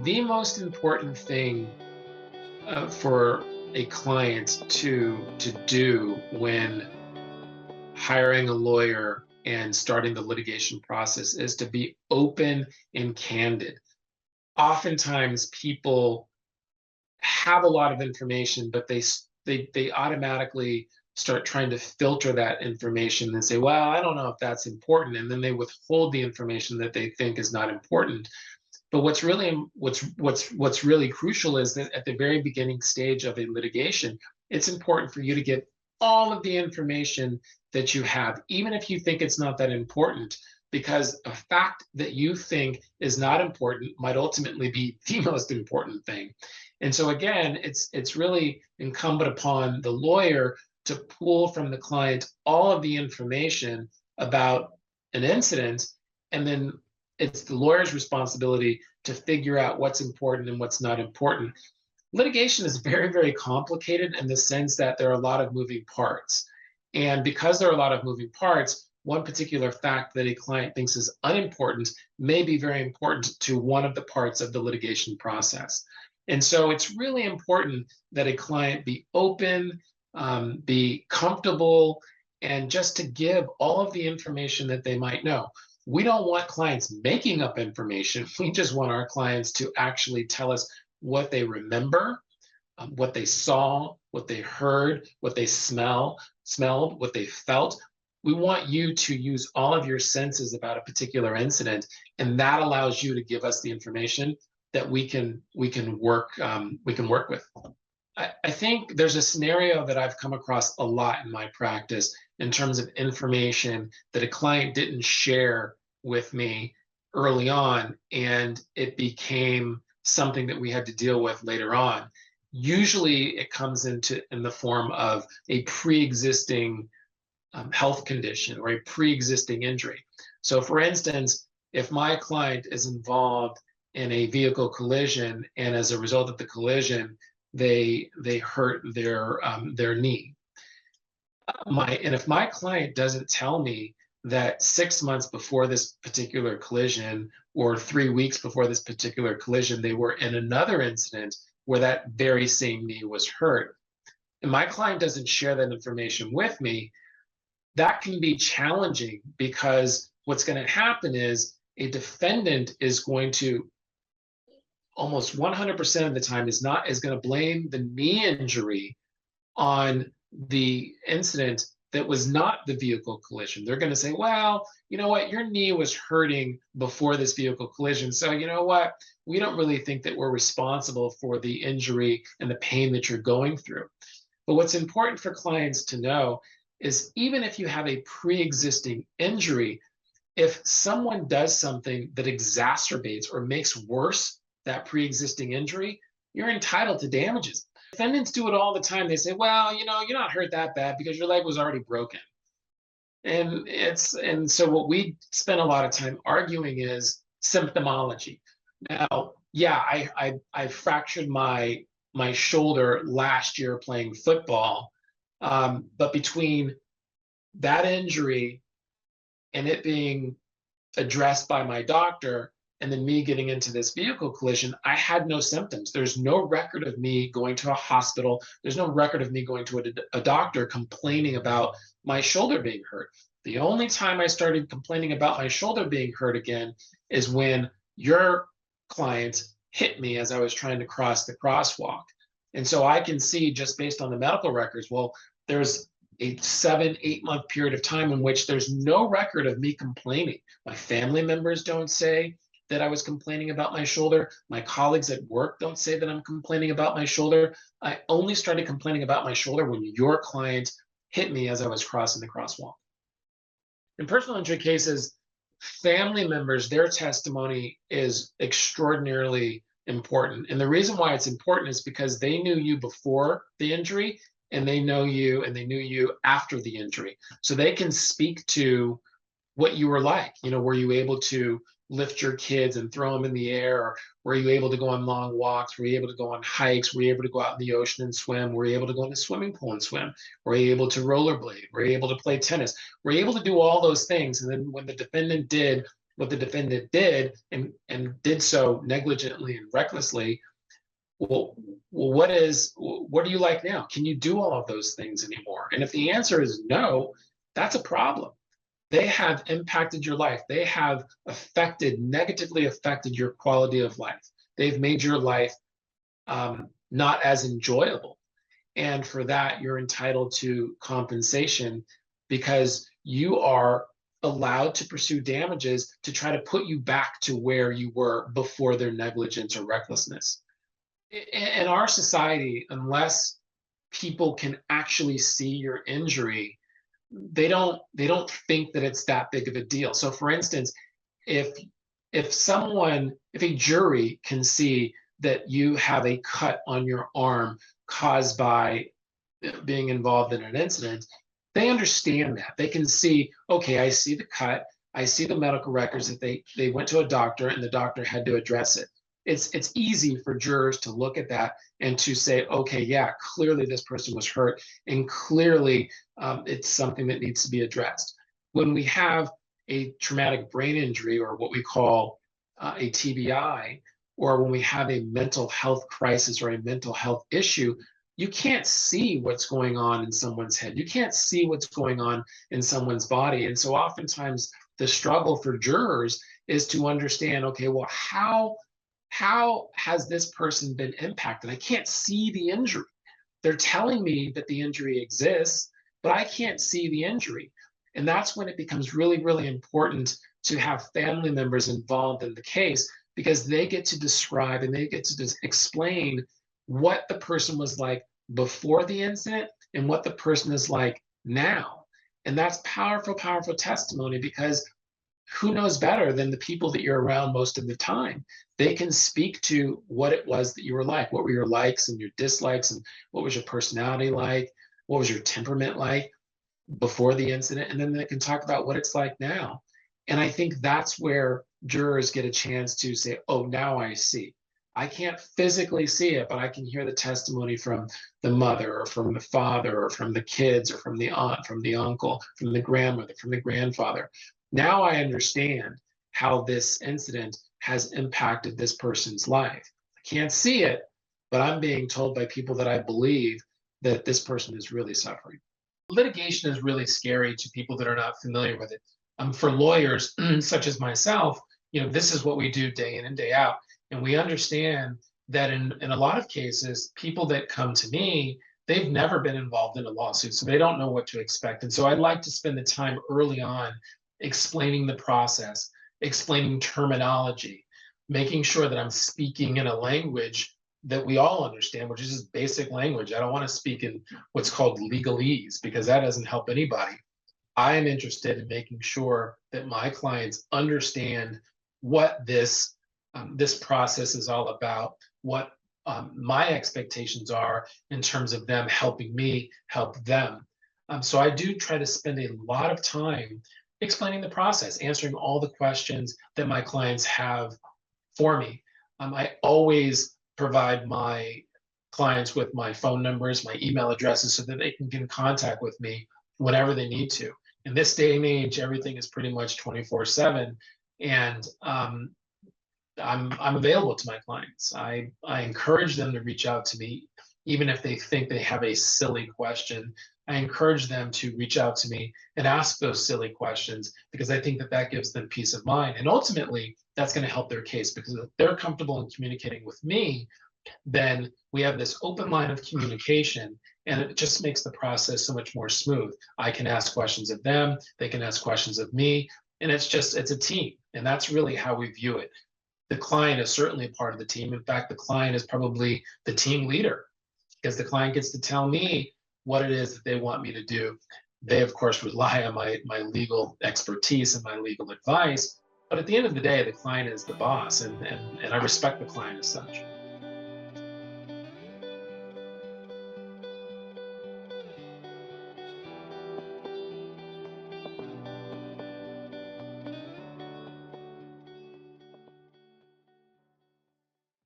The most important thing for a client to do when hiring a lawyer and starting the litigation process is to be open and candid. Oftentimes, people have a lot of information, but they automatically start trying to filter that information and say, "Well, I don't know if that's important," and then they withhold the information that they think is not important. But what's really crucial is that at the very beginning stage of a litigation, it's important for you to get all of the information that you have, even if you think it's not that important, because a fact that you think is not important might ultimately be the most important thing. And so again, it's really incumbent upon the lawyer to pull from the client all of the information about an incident, and then it's the lawyer's responsibility to figure out what's important and what's not important. Litigation is very, very complicated in the sense that there are a lot of moving parts. And because there are a lot of moving parts, one particular fact that a client thinks is unimportant may be very important to one of the parts of the litigation process. And so it's really important that a client be open, be comfortable, and just to give all of the information that they might know. We don't want clients making up information. We just want our clients to actually tell us what they remember, what they saw, what they heard, what they smelled, what they felt. We want you to use all of your senses about a particular incident, and that allows you to give us the information that we can work with. I think there's a scenario that I've come across a lot in my practice in terms of information that a client didn't share with me early on, and it became something that we had to deal with later on. Usually it comes in the form of a pre-existing health condition or a pre-existing injury. So for instance, if my client is involved in a vehicle collision, and as a result of the collision, they hurt their knee. And if my client doesn't tell me that 6 months before this particular collision or 3 weeks before this particular collision, they were in another incident where that very same knee was hurt, and my client doesn't share that information with me, that can be challenging, because what's going to happen is a defendant is going to almost 100% of the time is going to blame the knee injury on the incident that was not the vehicle collision. They're going to say, "Well, you know what, your knee was hurting before this vehicle collision, so you know what, we don't really think that we're responsible for the injury and the pain that you're going through." But what's important for clients to know is, even if you have a pre-existing injury, if someone does something that exacerbates or makes worse that pre-existing injury, you're entitled to damages. Defendants do it all the time. They say, "Well, you're not hurt that bad because your leg was already broken." And so what we spend a lot of time arguing is symptomology. Now, yeah, I fractured my shoulder last year playing football, but between that injury and it being addressed by my doctor, and then me getting into this vehicle collision, I had no symptoms. There's no record of me going to a hospital. There's no record of me going to a doctor complaining about my shoulder being hurt. The only time I started complaining about my shoulder being hurt again is when your client hit me as I was trying to cross the crosswalk. And so I can see, just based on the medical records, well, there's a 7-8 month period of time in which there's no record of me complaining. My family members don't say that I was complaining about my shoulder. My colleagues at work don't say that I'm complaining about my shoulder. I only started complaining about my shoulder when your client hit me as I was crossing the crosswalk. In personal injury cases, family members, their testimony is extraordinarily important. And the reason why it's important is because they knew you before the injury, and they knew you after the injury. So they can speak to what you were like. Were you able to lift your kids and throw them in the air? Or were you able to go on long walks? Were you able to go on hikes? Were you able to go out in the ocean and swim? Were you able to go in the swimming pool and swim? Were you able to rollerblade? Were you able to play tennis? Were you able to do all those things? And then when the defendant did what the defendant did and did so negligently and recklessly, well, what do you like now? Can you do all of those things anymore? And if the answer is no, that's a problem. They have impacted your life. They have negatively affected your quality of life. They've made your life not as enjoyable. And for that, you're entitled to compensation because you are allowed to pursue damages to try to put you back to where you were before their negligence or recklessness. In our society, unless people can actually see your injury, they don't think that it's that big of a deal. So for instance, if if a jury can see that you have a cut on your arm caused by being involved in an incident, they understand that. They can see, okay, I see the cut, I see the medical records that they went to a doctor and the doctor had to address it. It's easy for jurors to look at that and to say, okay, yeah, clearly this person was hurt, and clearly it's something that needs to be addressed. When we have a traumatic brain injury, or what we call a TBI, or when we have a mental health crisis or a mental health issue, you can't see what's going on in someone's head. You can't see what's going on in someone's body. And so oftentimes the struggle for jurors is to understand, okay, well, how has this person been impacted? I can't see the injury. They're telling me that the injury exists, but I can't see the injury. And that's when it becomes really, really important to have family members involved in the case, because they get to describe and they get to explain what the person was like before the incident and what the person is like now. And that's powerful, powerful testimony, because who knows better than the people that you're around most of the time? They can speak to what it was that you were like. What were your likes and your dislikes, and what was your personality like? What was your temperament like before the incident? And then they can talk about what it's like now. And I think that's where jurors get a chance to say, oh, now I see. I can't physically see it, but I can hear the testimony from the mother or from the father or from the kids or from the aunt, from the uncle, from the grandmother, from the grandfather. Now I understand how this incident has impacted this person's life. I can't see it, but I'm being told by people that I believe that this person is really suffering. Litigation is really scary to people that are not familiar with it. For lawyers such as myself, this is what we do day in and day out. And we understand that in a lot of cases, people that come to me, they've never been involved in a lawsuit, so they don't know what to expect. And so I like to spend the time early on explaining the process, explaining terminology, making sure that I'm speaking in a language that we all understand, which is just basic language. I don't want to speak in what's called legalese, because that doesn't help anybody. I am interested in making sure that my clients understand what this process is all about, what my expectations are in terms of them helping me help them. So I do try to spend a lot of time explaining the process, answering all the questions that my clients have for me. I always provide my clients with my phone numbers, my email addresses, so that they can get in contact with me whenever they need to. In this day and age, everything is pretty much 24/7, and I'm available to my clients. I encourage them to reach out to me, even if they think they have a silly question. I encourage them to reach out to me and ask those silly questions, because I think that that gives them peace of mind. And ultimately, that's going to help their case, because if they're comfortable in communicating with me, then we have this open line of communication, and it just makes the process so much more smooth. I can ask questions of them, they can ask questions of me, and it's a team. And that's really how we view it. The client is certainly a part of the team. In fact, the client is probably the team leader, because the client gets to tell me what it is that they want me to do. They, of course, rely on my legal expertise and my legal advice. But at the end of the day, the client is the boss, and I respect the client as such.